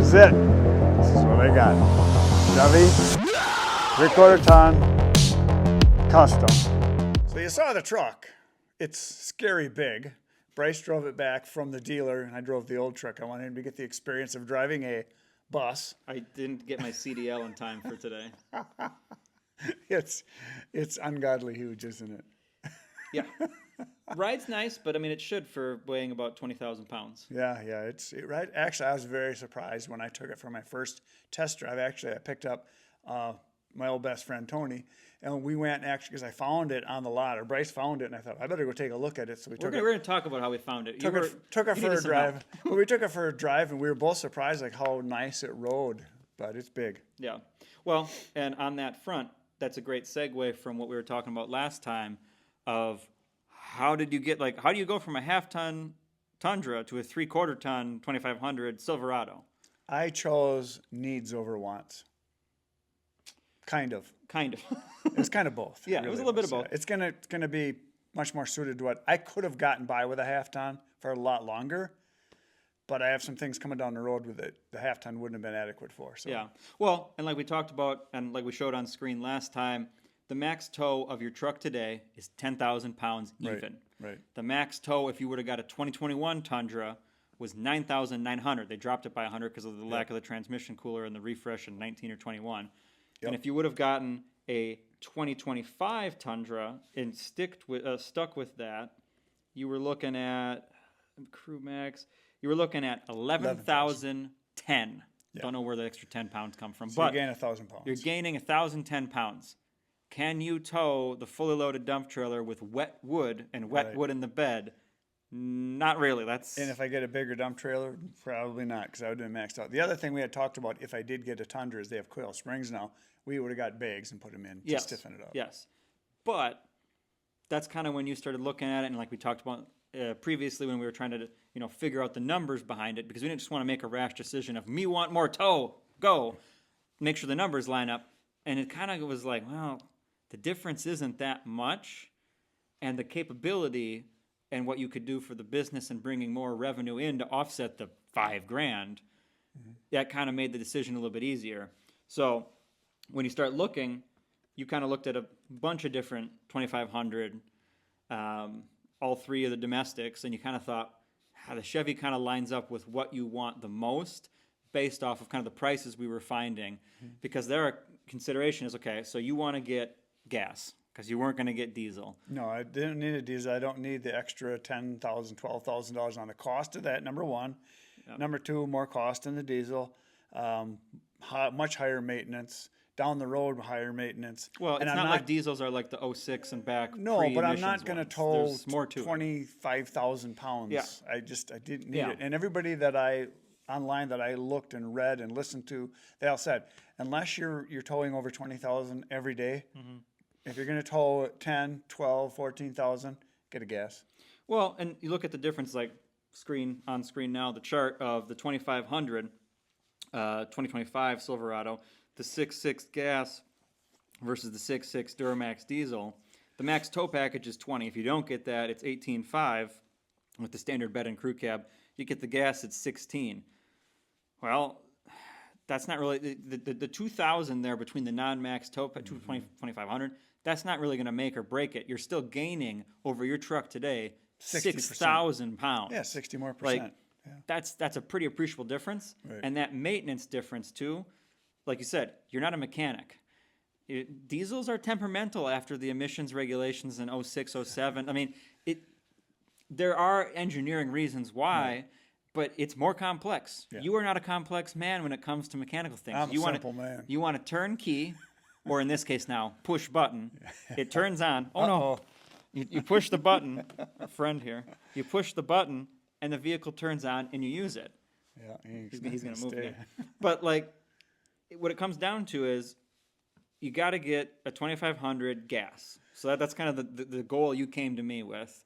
is it. This is what I got. Chevy, 3/4 ton, custom. So you saw the truck. It's scary big. Bryce drove it back from the dealer, and I drove the old truck. I wanted him to get the experience of driving a bus. I didn't get my CDL in time for today. It's ungodly huge, isn't it? Yeah. Ride's nice, but I mean, it should for weighing about 20,000 pounds. Yeah. Right. Actually, I was very surprised when I took it for my first test drive. Actually, I picked up my old best friend Tony, and we went because I found it on the lot, or Bryce found it, and I thought I better go take a look at it. So We're going to talk about how we found it. Took it for a drive. Well, we took it for a drive, and we were both surprised like how nice it rode. But it's big. Yeah. Well, and on that front, that's a great segue from what we were talking about last time of how do you go from a half-ton Tundra to a 3/4 ton 2500 Silverado? I chose needs over wants. Kind of. It's kind of both. Yeah, it was a little bit of both. It's gonna be much more suited to what I could have gotten by with a half ton for a lot longer, but I have some things coming down the road with it. The half ton wouldn't have been adequate for. So. Yeah. Well, and like we talked about, and like we showed on screen last time, the max tow of your truck today is 10,000 pounds even. Right. The max tow, if you would have got a 2021 Tundra, was 9,900. They dropped it by 100 because of the lack of the transmission cooler and the refresh in 19 or 21. Yep. And if you would have gotten a 2025 Tundra and stuck with that, you were looking at Crew Max. You were looking at 11,010. Yep. Don't know where the extra 10 pounds come from, so but you gain 1,000 pounds. You're gaining 1,010 pounds. Can you tow the fully loaded dump trailer with wet wood and wet wood in the bed? Not really. And if I get a bigger dump trailer, probably not, because I would have been maxed out. The other thing we had talked about, if I did get a Tundra, is they have coil springs now. We would have got bags and put them in to stiffen it up. Yes. But that's kind of when you started looking at it, and like we talked about previously when we were trying to figure out the numbers behind it, because we didn't just want to make a rash decision of me want more tow, go. Make sure the numbers line up. And it kind of was like, well, the difference isn't that much, and the capability and what you could do for the business and bringing more revenue in to offset the $5,000, that kind of made the decision a little bit easier. So when you start looking, you kind of looked at a bunch of different 2500, all three of the domestics, and you kind of thought, the Chevy kind of lines up with what you want the most based off of kind of the prices we were finding, because their consideration is, okay, so you want to get gas because you weren't going to get diesel. No, I didn't need a diesel. I don't need the extra $10,000, $12,000 on the cost of that, number one. Yep. Number two, more cost in the diesel, much higher maintenance. Down the road, higher maintenance. Well, it's not like diesels are like the 06 and back. No, but I'm not going to tow 25,000 pounds. Yeah. I didn't need it. And everybody that online that I looked and read and listened to, they all said, unless you're towing over 20,000 every day, if you're going to tow 10, 12, 14,000, get a gas. Well, and you look at the difference, like on screen now, the chart of the 2500, 2025 Silverado, the 6.6 gas versus the 6.6 Duramax diesel. The max tow package is 20. If you don't get that, it's 18.5 with the standard bed and crew cab. You get the gas, it's 16. Well, that's not really the 2,000 there between the non-max tow 2,500. That's not really going to make or break it. You're still gaining over your truck today 6,000 pounds. Yeah, 60 more percent. That's a pretty appreciable difference, and that maintenance difference too. Like you said, you're not a mechanic. Diesels are temperamental after the emissions regulations in 06, 07. I mean, there are engineering reasons why, but it's more complex. Yeah. You are not a complex man when it comes to mechanical things. I'm a simple man. You want to turn key, or in this case now, push button. It turns on. Oh, no. You push the button. A friend here. You push the button, and the vehicle turns on, and you use it. Yeah, he's going to move again. But, what it comes down to is you got to get a 2500 gas. So that's kind of the goal you came to me with.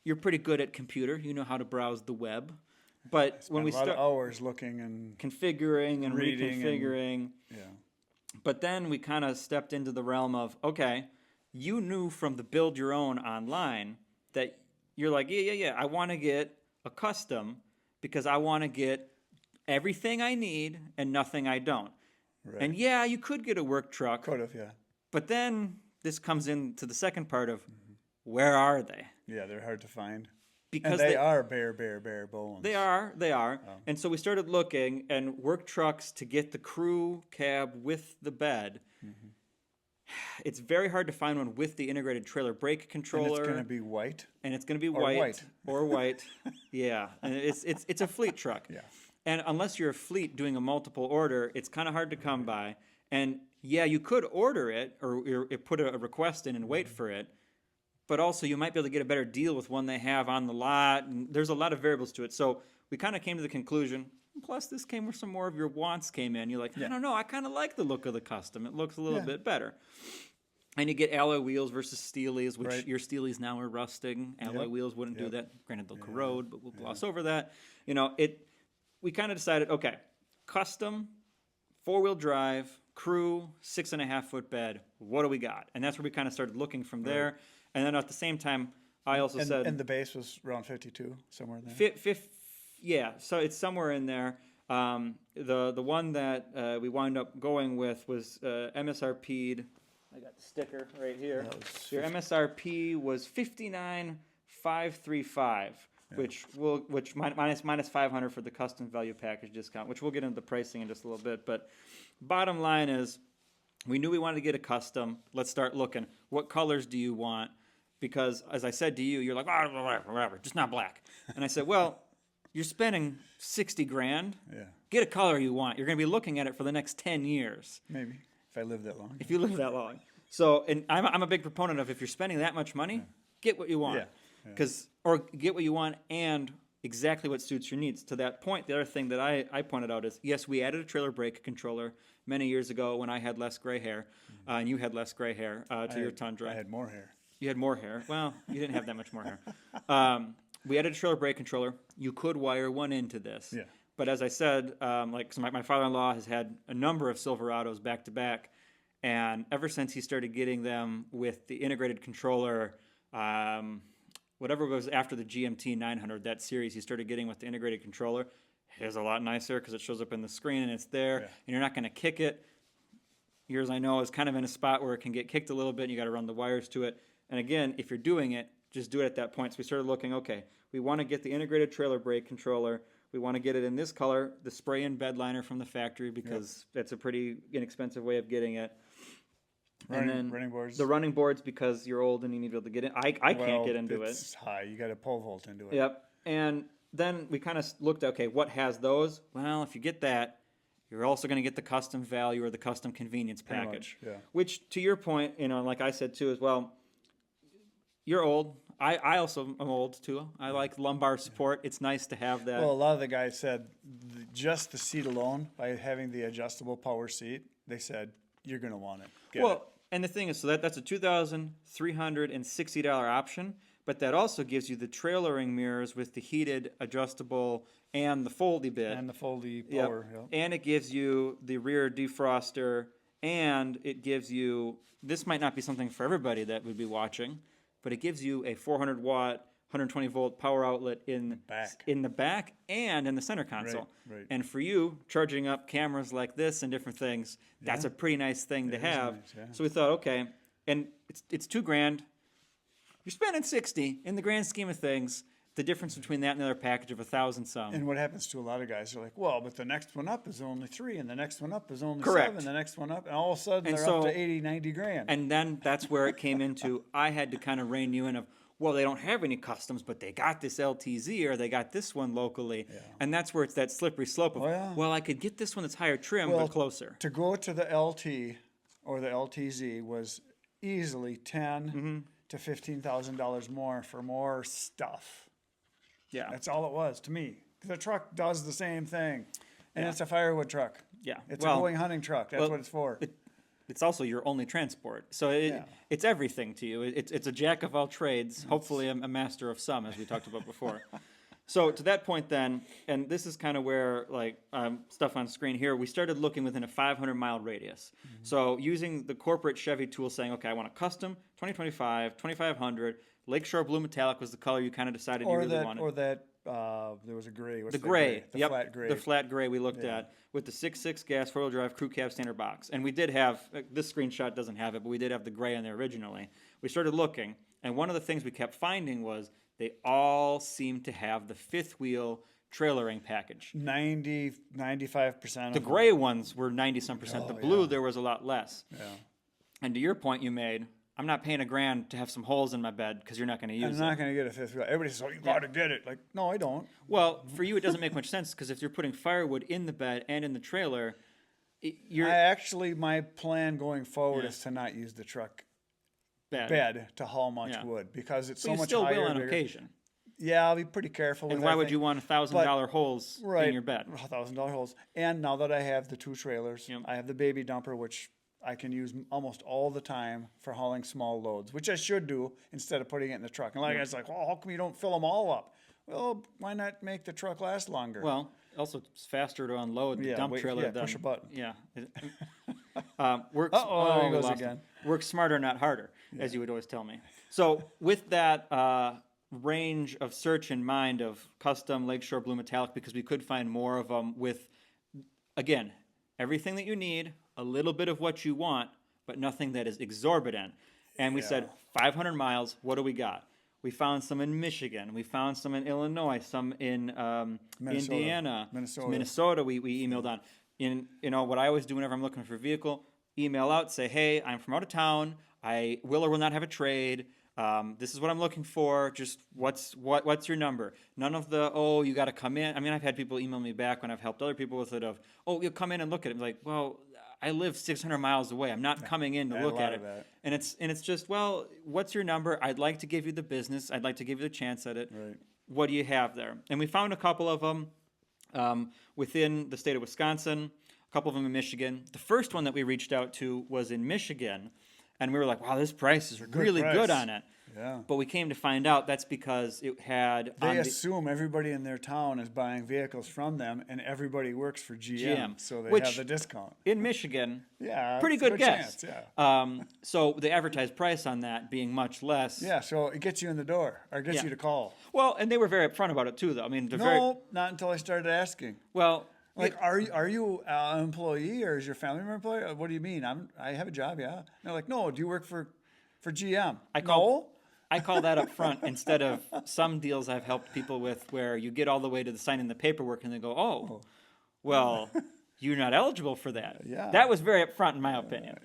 You're pretty good at computer. You know how to browse the web. But when we start a lot of hours looking and configuring and reconfiguring. But then we kind of stepped into the realm of, okay, you knew from the Build Your Own online that you're like, yeah, I want to get a custom because I want to get everything I need and nothing I don't. Right. And yeah, you could get a work truck, Could have, yeah. but then this comes into the second part of where are they? Yeah, they're hard to find. Because and they are bare bones. They are. And so we started looking, and work trucks to get the crew cab with the bed. It's very hard to find one with the integrated trailer brake controller. And it's going to be white. And it's going to be Or white. or white. Yeah, and it's a fleet truck. Yeah. And unless you're a fleet doing a multiple order, it's kind of hard to come by. And yeah, you could order it or put a request in and wait for it. But also you might be able to get a better deal with one they have on the lot. And there's a lot of variables to it. So we kind of came to the conclusion, plus this came where some more of your wants came in. You're like, I don't know, I kind of like the look of the custom. It looks a little bit better. And you get alloy wheels versus steelies, which your steelies now are rusting. Alloy wheels wouldn't do that. Granted, they'll corrode, but we'll gloss over that. You know, we kind of decided, okay, custom, 4-wheel drive, crew, 6.5-foot bed. What do we got? And that's where we kind of started looking from there. And then at the same time, I also said... And the base was around 52, somewhere in there? Yeah, so it's somewhere in there. The one that we wound up going with was MSRP'd. I got the sticker right here. Your MSRP was 59,535, which minus 500 for the custom value package discount, which we'll get into the pricing in just a little bit. But bottom line is, we knew we wanted to get a custom. Let's start looking. What colors do you want? Because as I said to you, you're like, whatever, just not black. And I said, well, you're spending $60,000. Yeah. Get a color you want. You're going to be looking at it for the next 10 years. Maybe, if I live that long. If you live that long. So, and I'm a big proponent of if you're spending that much money, get what you want. Or get what you want and exactly what suits your needs. To that point, the other thing that I pointed out is, yes, we added a trailer brake controller many years ago when I had less gray hair, and you had less gray hair to your Tundra. I had more hair. You had more hair. Well, you didn't have that much more hair. We added a trailer brake controller. You could wire one into this. Yeah. But as I said, so my father-in-law has had a number of Silverados back to back, and ever since he started getting them with the integrated controller, whatever was after the GMT 900, that series he started getting with the integrated controller, is a lot nicer because it shows up in the screen and it's there, and you're not going to kick it. Yours, I know, is kind of in a spot where it can get kicked a little bit, and you got to run the wires to it. And again, if you're doing it, just do it at that point. So we started looking, okay, we want to get the integrated trailer brake controller. We want to get it in this color, the spray-in bed liner from the factory, because that's a pretty inexpensive way of getting it. Running boards. The running boards, because you're old and you need to be able to get in. I can't get into it. It's high. You got to pole vault into it. Yep. And then we kind of looked, okay, what has those? Well, if you get that, you're also going to get the custom value or the custom convenience package. Which, to your point, like I said too as well, you're old. I also am old too. I like lumbar support. It's nice to have that. Well, a lot of the guys said just the seat alone, by having the adjustable power seat, they said you're going to want it. Get it. And the thing is, so that's a $2,360 option, but that also gives you the trailering mirrors with the heated, adjustable, and the foldy bit. And the foldy power. Yep. And it gives you the rear defroster, and it gives you, this might not be something for everybody that would be watching, but it gives you a 400-watt, 120-volt power outlet in the back and in the center console. Right. And for you, charging up cameras like this and different things, that's a pretty nice thing to have. Nice, So we thought, okay, and it's $2,000. You're spending $60 in the grand scheme of things. The difference between that and the other package of $1,000 some. And what happens to a lot of guys? They're like, well, but the next one up is only $3, and the next one up is only Correct. $7, the next one up, and all of a sudden they're up to $80, $90,000. And then that's where it came into, I had to kind of rein you in of, well, they don't have any customs, but they got this LTZ or they got this one locally. Yeah. And that's where it's that slippery slope of, well, I could get this one that's higher trim, but closer. To go to the LT or the LTZ was easily $10,000 to $15,000 more for more stuff. Yeah. That's all it was to me. The truck does the same thing. And it's a firewood truck. Yeah. It's a going hunting truck. That's what it's for. It's also your only transport. So it's everything to you. It's a jack of all trades, hopefully a master of some, as we talked about before. So to that point then, and this is kind of where, like, stuff on screen here, we started looking within a 500-mile radius. So using the corporate Chevy tool saying, okay, I want a custom 2025, 2500, Lakeshore Blue Metallic was the color you kind of decided you really wanted. Or that there was a gray. What's The that gray. The Yep. flat gray. The flat gray we looked at with the 6.6 gas, 4-wheel drive, crew cab, standard box. And we did have, this screenshot doesn't have it, but we did have the gray on there originally. We started looking, and one of the things we kept finding was they all seemed to have the fifth wheel trailering package. 95%. The gray ones were 90-some%. The blue, yeah. there was a lot less. Yeah. And to your point you made, I'm not paying $1,000 to have some holes in my bed because you're not going to use I'm it. not going to get a fifth wheel. Everybody says, oh, you got to get it. Like, no, I don't. Well, for you, it doesn't make much sense because if you're putting firewood in the bed and in the trailer, My plan going forward is to not use the truck bed to haul much wood because it's so much higher. You still will on bigger. occasion. Yeah, I'll be pretty careful. And why would you want $1,000 holes in your bed? $1,000 holes. And now that I have the two trailers, I have the baby dumper, which I can use almost all the time for hauling small loads, which I should do instead of putting it in the truck. And a lot of guys are like, well, how come you don't fill them all up? Well, why not make the truck last longer? Well, also it's faster to unload the dump trailer than push a button. Yeah. Works. There he goes lost again. it. Works smarter, not harder, as you would always tell me. So with that range of search in mind of custom Lakeshore Blue Metallic, because we could find more of them with, again, everything that you need, a little bit of what you want, but nothing that is exorbitant. And we said 500 miles. What do we got? We found some in Michigan. We found some in Illinois. Some in Minnesota. Indiana, Minnesota. We emailed on. What I always do whenever I'm looking for a vehicle, email out, say, hey, I'm from out of town. I will or will not have a trade. This is what I'm looking for. Just what's your number? None of the, oh, you got to come in. I mean, I've had people email me back when I've helped other people with it of, oh, you'll come in and look at it. I'm like, well, I live 600 miles away. I'm not coming in to look at it. And it's just, well, what's your number? I'd like to give you the business. I'd like to give you the chance at it. Right. What do you have there? And we found a couple of them within the state of Wisconsin, a couple of them in Michigan. The first one that we reached out to was in Michigan. And we were like, wow, this price is really good on it. Yeah. But we came to find out that's because it had... They assume everybody in their town is buying vehicles from them, and everybody works for GM, so they have the discount. In Michigan, pretty it's a good guess. Chance, so the advertised price on that being much less... Yeah, so it gets you in the door, or gets you to call. Well, and they were very upfront about it too, though. I mean, not until I started asking. Well... Like, are you an employee, or is your family member employee? What do you mean? I have a job, yeah. And they're like, no, do you work for GM? I call that up front instead of some deals I've helped people with where you get all the way to the signing the paperwork and they go, oh, well, you're not eligible for that. Yeah. That was very upfront in my opinion.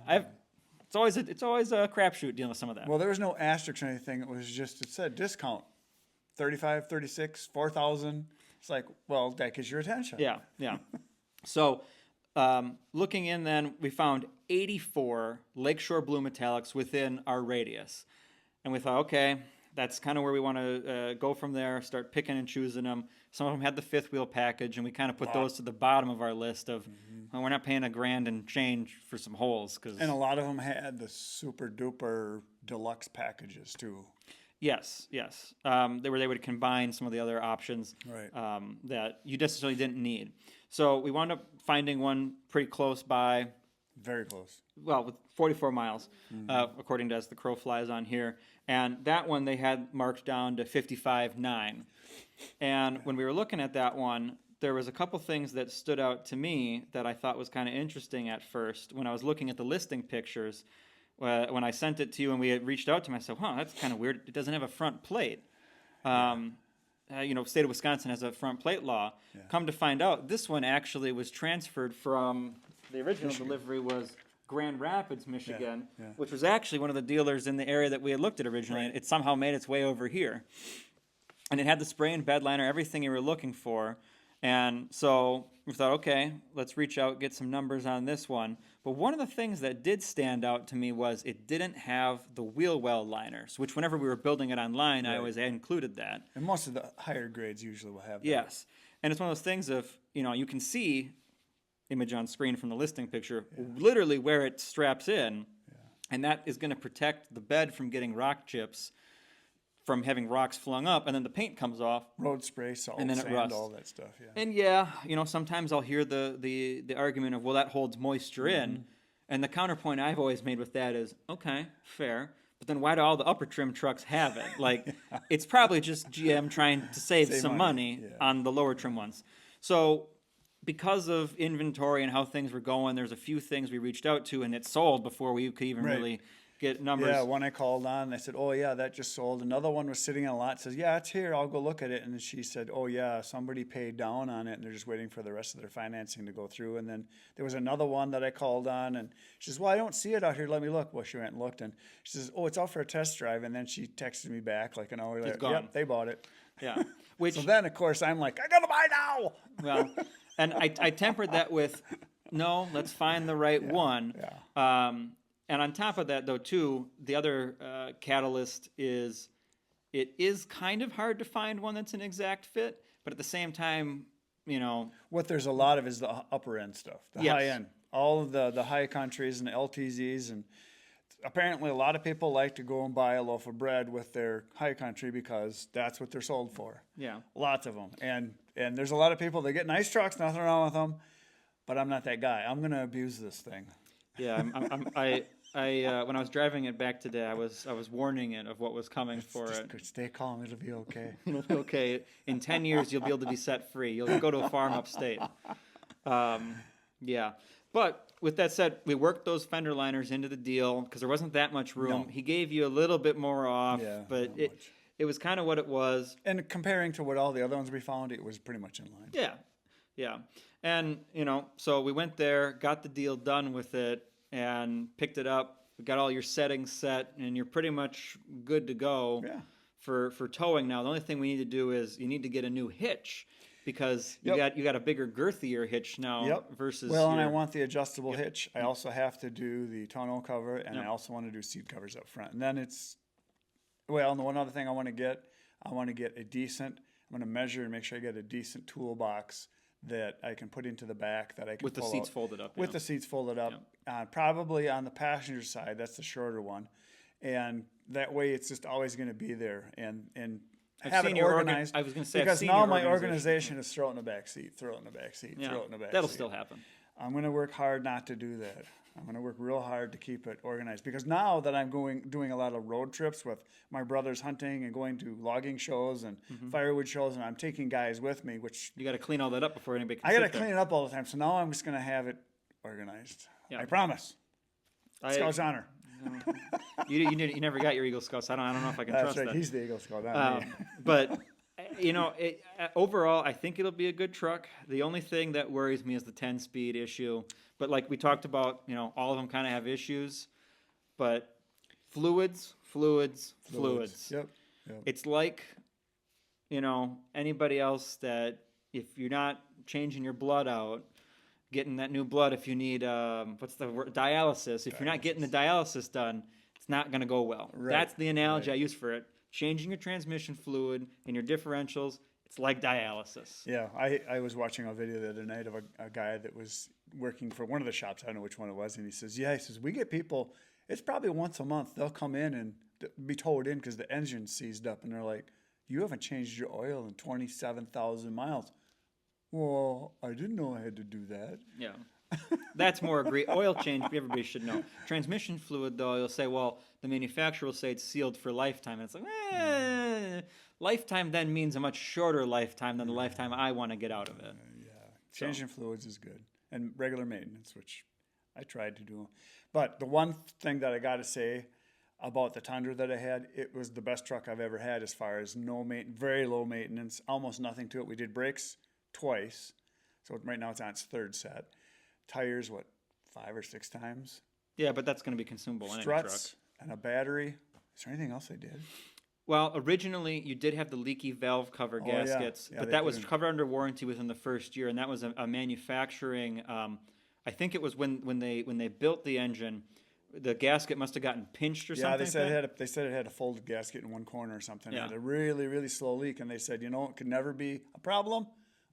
It's always a crapshoot dealing with some of that. Well, there was no asterisk or anything. It said discount, 35, 36, 4,000. It's like, well, that gets your attention. Yeah. So looking in then, we found 84 Lakeshore Blue Metallics within our radius. And we thought, okay, that's kind of where we want to go from there, start picking and choosing them. Some of them had the fifth wheel package, and we kind of put those to the bottom of our list of, well, we're not paying $1,000 and change for some holes. And a lot of them had the super duper deluxe packages too. Yes. They would combine some of the other options that you necessarily didn't need. So we wound up finding one pretty close by. Very close. Well, with 44 miles, according to as the crow flies on here. And that one they had marked down to 55.9. And when we were looking at that one, there was a couple things that stood out to me that I thought was kind of interesting at first. When I was looking at the listing pictures, when I sent it to you and we had reached out to him, I said, that's kind of weird. It doesn't have a front plate. State of Wisconsin has a front plate law. Yeah. Come to find out, this one actually was transferred from, the original delivery was Grand Rapids, Michigan, which was actually one of the dealers in the area that we had looked at originally. Right. It somehow made its way over here. And it had the spray and bed liner, everything you were looking for. And so we thought, okay, let's reach out, get some numbers on this one. But one of the things that did stand out to me was it didn't have the wheel well liners, which whenever we were building it online, I always included that. And most of the higher grades usually will have that. Yes. And it's one of those things of, you can see image on screen from the listing picture, literally where it straps in, and that is going to protect the bed from getting rock chips, from having rocks flung up, and then the paint comes off. Road spray, salt, and then sand, it rusts. all that stuff. Yeah. And sometimes I'll hear the argument of, well, that holds moisture in, and the counterpoint I've always made with that is, okay, fair, but then why do all the upper trim trucks have it? Like, it's probably just GM trying to save some money on the lower trim ones. So because of inventory and how things were going, there's a few things we reached out to, and it sold before we could even really get numbers. Yeah, one I called on, I said, oh, yeah, that just sold. Another one was sitting on a lot, says, yeah, it's here, I'll go look at it. And then she said, oh, yeah, somebody paid down on it, and they're just waiting for the rest of their financing to go through. And then there was another one that I called on, and she says, well, I don't see it out here, let me look. Well, she went and looked, and she says, oh, it's out for a test drive. And then she texted me back like an hour later, yep, they bought it. Yeah. Which, so then, of course, I'm like, I got to buy now. Well, and I tempered that with, no, let's find the right one. Yeah. And on top of that, though, too, the other catalyst is it is kind of hard to find one that's an exact fit, but at the same time, you know. What there's a lot of is the upper end stuff, the high end. All of the high countries and the LTZs. And apparently a lot of people like to go and buy a loaf of bread with their high country because that's what they're sold for. Yeah. Lots of them. And there's a lot of people that get nice trucks, nothing wrong with them, but I'm not that guy. I'm going to abuse this thing. Yeah, when I was driving it back today, I was warning it of what was coming for it. Stay calm, it'll be okay. It'll be okay. In 10 years, you'll be able to be set free. You'll go to a farm upstate. Yeah, but with that said, we worked those fender liners into the deal because there wasn't that much room. No. He gave you a little bit more off, but it was kind of what it was. And comparing to what all the other ones we found, it was pretty much in line. Yeah. And, you know, so we went there, got the deal done with it, and picked it up. We got all your settings set, and you're pretty much good to go for towing now. The only thing we need to do is you need to get a new hitch because you got a bigger, girthier hitch now versus and I want the adjustable hitch. I also have to do the tonneau cover, and I also want to do seat covers up front. And then and the one other thing I want to get a decent, I'm going to measure and make sure I get a decent toolbox that I can put into the back that I can with the seats folded up. With the seats folded up. Probably on the passenger side, that's the shorter one. And that way it's just always going to be there and have it organized. I was going to say, because now my organization is throw it in the back seat, throw it in the back seat, throw it in the back seat. That'll still happen. I'm going to work hard not to do that. I'm going to work real hard to keep it organized because now that I'm doing a lot of road trips with my brothers hunting and going to logging shows and firewood shows, and I'm taking guys with me, which you got to clean all that up before anybody can. I got to clean it up all the time. So now I'm just going to have it organized. Yeah. I promise. Scout's honor. You never got your Eagle Scouts. I don't know if I can trust that. He's the Eagle Scout, not me. But you know, overall, I think it'll be a good truck. The only thing that worries me is the 10-speed issue. But like we talked about, you know, all of them kind of have issues. But fluids. Yep. It's like, you know, anybody else that if you're not changing your blood out, getting that new blood, if you need, what's the word, dialysis. If you're not getting the dialysis done, it's not going to go well. Right. That's the analogy I use for it. Changing your transmission fluid and your differentials, it's like dialysis. Yeah, I was watching a video the other night of a guy that was working for one of the shops. I don't know which one it was. And he says, we get people, it's probably once a month, they'll come in and be towed in because the engine's seized up. And they're like, you haven't changed your oil in 27,000 miles. Well, I didn't know I had to do that. Yeah. That's more oil change, everybody should know. Transmission fluid, though, you'll say, well, the manufacturer will say it's sealed for lifetime. And it's like, lifetime then means a much shorter lifetime than the lifetime I want to get out of it. Changing fluids is good. And regular maintenance, which I tried to do. But the one thing that I got to say about the Tundra that I had, it was the best truck I've ever had as far as very low maintenance, almost nothing to it. We did brakes twice. So right now it's on its third set. Tires, 5 or 6 times? Yeah, but that's going to be consumable in any truck. Struts and a battery. Is there anything else I did? Well, originally you did have the leaky valve cover gaskets, but that was covered under warranty within the first year, and that was a manufacturing. I think it was when they built the engine, the gasket must have gotten pinched or something. Yeah, they said it had a folded gasket in one corner or something. Yeah. It had a really, really slow leak, and they said, it could never be a problem,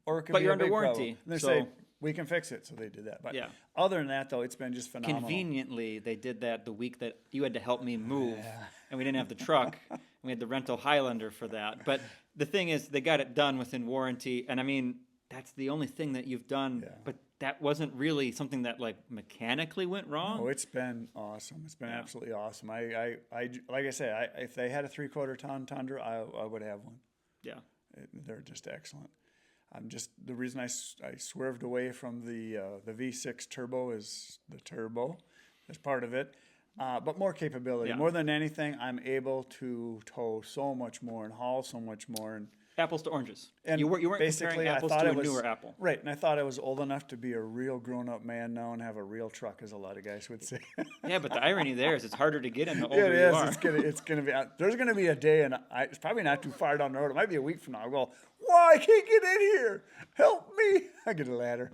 or it could be a big problem. But you're under warranty. And they say, we can fix it, so they did that. But other than that, though, it's been just phenomenal. Conveniently, they did that the week that you had to help me move, and we didn't have the truck. We had the rental Highlander for that. But the thing is, they got it done within warranty, and I mean, that's the only thing that you've done. Yeah. But that wasn't really something that like mechanically went wrong. Oh, it's been awesome. It's been absolutely awesome. I like I say, if they had a 3/4 ton Tundra, I would have one. Yeah. They're just excellent. The reason I swerved away from the V6 turbo is the turbo as part of it, but more capability. Yeah. More than anything, I'm able to tow so much more and haul so much more. And Apples to oranges. And you weren't basically, comparing apples I thought to it a was, newer Apple. Right, and I thought I was old enough to be a real grown-up man now and have a real truck, as a lot of guys would say. Yeah, but the irony there is it's harder to get in the older Yeah, it you are. is. It's gonna be. There's gonna be a day, and it's probably not too far down the road. It might be a week from now. I'll go, why I can't get in here? Help me! I get a ladder.